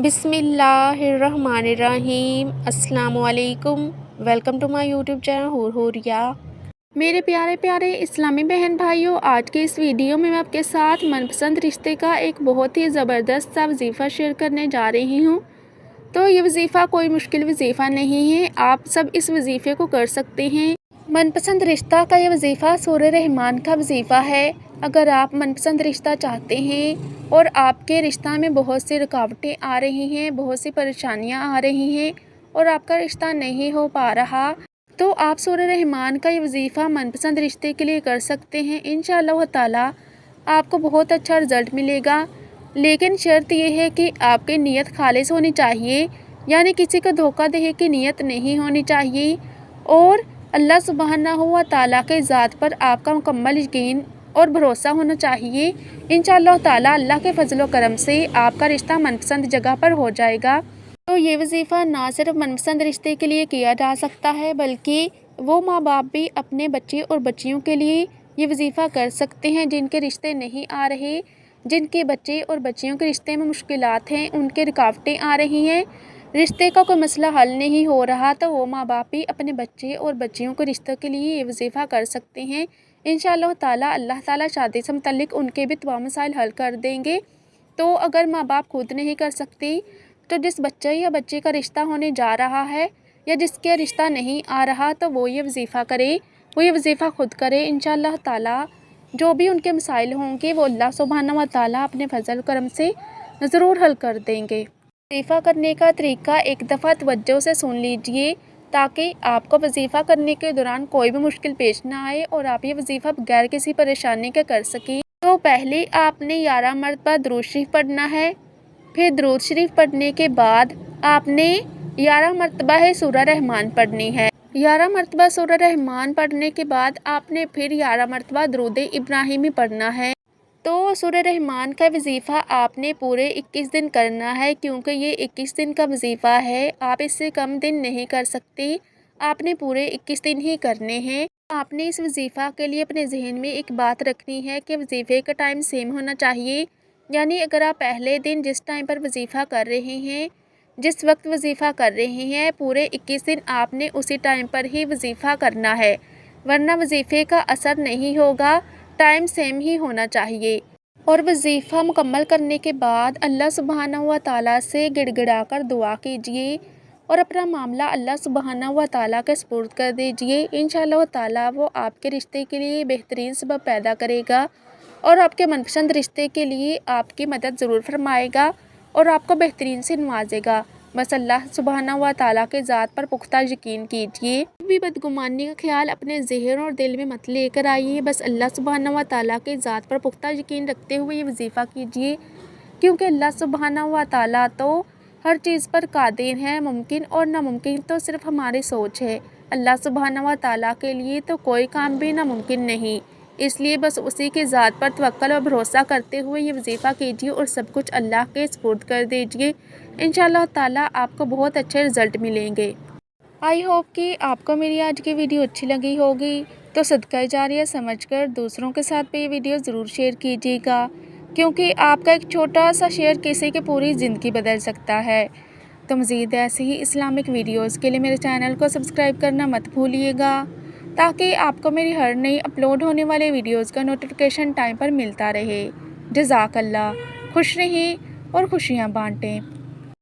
بسم اللہ الرحمن الرحیم۔ السلام علیکم۔ Welcome to my YouTube channel ہوریا۔ میرے پیارے پیارے اسلامی بہن بھائیوں، آج کے اس ویڈیو میں آپ کے ساتھ من پسند رشتے کا ایک بہت ہی زبردست سا وظیفہ شیئر کرنے جا رہی ہوں۔ تو یہ وظیفہ کوئی مشکل وظیفہ نہیں ہے، آپ سب اس وظیفے کو کر سکتے ہیں۔ من پسند رشتہ کا یہ وظیفہ سورہ رحمان کا وظیفہ ہے۔ اگر آپ من پسند رشتہ چاہتے ہیں اور آپ کے رشتہ میں بہت سی رکاوٹیں آ رہی ہیں، بہت سی پریشانیاں آ رہی ہیں اور آپ کا رشتہ نہیں ہو پا رہا، تو آپ سورہ رحمان کا یہ وظیفہ من پسند رشتے کے لیے کر سکتے ہیں۔ انشاءاللہ تعالی آپ کو بہت اچھا رزلٹ ملے گا، لیکن شرط یہ ہے کہ آپ کی نیت خالص ہونی چاہیے، یعنی کسی کو دھوکہ دہی کی نیت نہیں ہونی چاہیے، اور اللہ سبحانہ و تعالیٰ کے ذات پر آپ کا مکمل یقین اور بھروسہ ہونا چاہیے۔ انشاءاللہ تعالیٰ اللہ کے فضل و کرم سے آپ کا رشتہ من پسند جگہ پر ہو جائے گا۔ تو یہ وظیفہ نہ صرف من پسند رشتے کے لیے کیا جا سکتا ہے، بلکہ وہ ماں باپ بھی اپنے بچے اور بچیوں کے لیے یہ وظیفہ کر سکتے ہیں جن کے رشتے نہیں آ رہے، جن کے بچے اور بچیوں کے رشتے میں مشکلات ہیں، ان کے رکاوٹیں آ رہی ہیں، رشتے کا کوئی مسئلہ حل نہیں ہو رہا، تو وہ ماں باپ بھی اپنے بچے اور بچیوں کے رشتوں کے لیے یہ وظیفہ کر سکتے ہیں۔ انشاءاللہ تعالیٰ اللہ تعالیٰ شادی سے متعلق ان کے بھی تمام مسائل حل کر دیں گے۔ تو اگر ماں باپ خود نہیں کر سکتی تو جس بچے یا بچی کا رشتہ ہونے جا رہا ہے یا جس کا رشتہ نہیں آ رہا، تو وہ یہ وظیفہ کرے، وہ یہ وظیفہ خود کرے۔ انشاءاللہ تعالیٰ جو بھی ان کے مسائل ہوں گے وہ اللہ سبحانہ و تعالیٰ اپنے فضل کرم سے ضرور حل کر دیں گے۔ وظیفہ کرنے کا طریقہ ایک دفعہ توجہ سے سن لیجئے تاکہ آپ کو وظیفہ کرنے کے دوران کوئی بھی مشکل پیش نہ آئے اور آپ یہ وظیفہ بغیر کسی پریشانی کے کر سکیں۔ تو پہلے آپ نے 11 مرتبہ درود شریف پڑھنا ہے، پھر درود شریف پڑھنے کے بعد آپ نے 11 مرتبہ سورہ رحمان پڑھنی ہے۔ 11 مرتبہ سورہ رحمان پڑھنے کے بعد آپ نے پھر 11 مرتبہ درود ابراہیمی پڑھنا ہے۔ تو سورہ رحمان کا وظیفہ آپ نے پورے 21 دن کرنا ہے، کیونکہ یہ 21 دن کا وظیفہ ہے، آپ اس سے کم دن نہیں کر سکتے، آپ نے پورے 21 دن ہی کرنے ہیں۔ آپ نے اس وظیفہ کے لیے اپنے ذہن میں ایک بات رکھنی ہے کہ وظیفے کا ٹائم سیم ہونا چاہیے، یعنی اگر آپ پہلے دن جس ٹائم پر وظیفہ کر رہے ہیں، جس وقت وظیفہ کر رہے ہیں، پورے 21 دن آپ نے اسی ٹائم پر ہی وظیفہ کرنا ہے، ورنہ وظیفے کا اثر نہیں ہوگا، ٹائم سیم ہی ہونا چاہیے۔ اور وظیفہ مکمل کرنے کے بعد اللہ سبحانہ و تعالیٰ سے گڑ گڑا کر دعا کیجئے اور اپنا معاملہ اللہ سبحانہ و تعالیٰ کے سپرد کر دیجئے۔ انشاءاللہ تعالیٰ وہ آپ کے رشتے کے لیے بہترین سبب پیدا کرے گا اور آپ کے من پسند رشتے کے لیے آپ کی مدد ضرور فرمائے گا اور آپ کو بہترین سے نوازے گا۔ بس اللہ سبحانہ و تعالیٰ کے ذات پر پختہ یقین کیجئے، بھی بدگمانی کا خیال اپنے ذہن اور دل میں مت لے کر آئیے، بس اللہ سبحانہ و تعالیٰ کے ذات پر پختہ یقین رکھتے ہوئے یہ وظیفہ کیجئے، کیونکہ اللہ سبحانہ و تعالیٰ تو ہر چیز پر قادر ہے، ممکن اور ناممکن تو صرف ہماری سوچ ہے، اللہ سبحانہ و تعالیٰ کے لیے تو کوئی کام بھی ناممکن نہیں، اس لیے بس اسی کے ذات پر توکل اور بھروسہ کرتے ہوئے یہ وظیفہ کیجئے اور سب کچھ اللہ کے سپرد کر دیجئے۔ انشاءاللہ تعالیٰ آپ کو بہت اچھے رزلٹ ملیں گے۔ آئی ہوپ کہ آپ کو میری آج کی ویڈیو اچھی لگی ہوگی، تو صدقہ جاریہ سمجھ کر دوسروں کے ساتھ بھی یہ ویڈیو ضرور شیئر کیجیے گا، کیونکہ آپ کا ایک چھوٹا سا شیئر کسی کی پوری زندگی بدل سکتا ہے۔ تو مزید ایسی ہی اسلامک ویڈیوز کے لیے میرے چینل کو سبسکرائب کرنا مت بھولیے گا، تاکہ آپ کو میری ہر نئی اپلوڈ ہونے والے ویڈیوز کا نوٹیفیکیشن ٹائم پر ملتا رہے۔ جزاک اللہ، خوش رہیں اور خوشیاں بانٹیں۔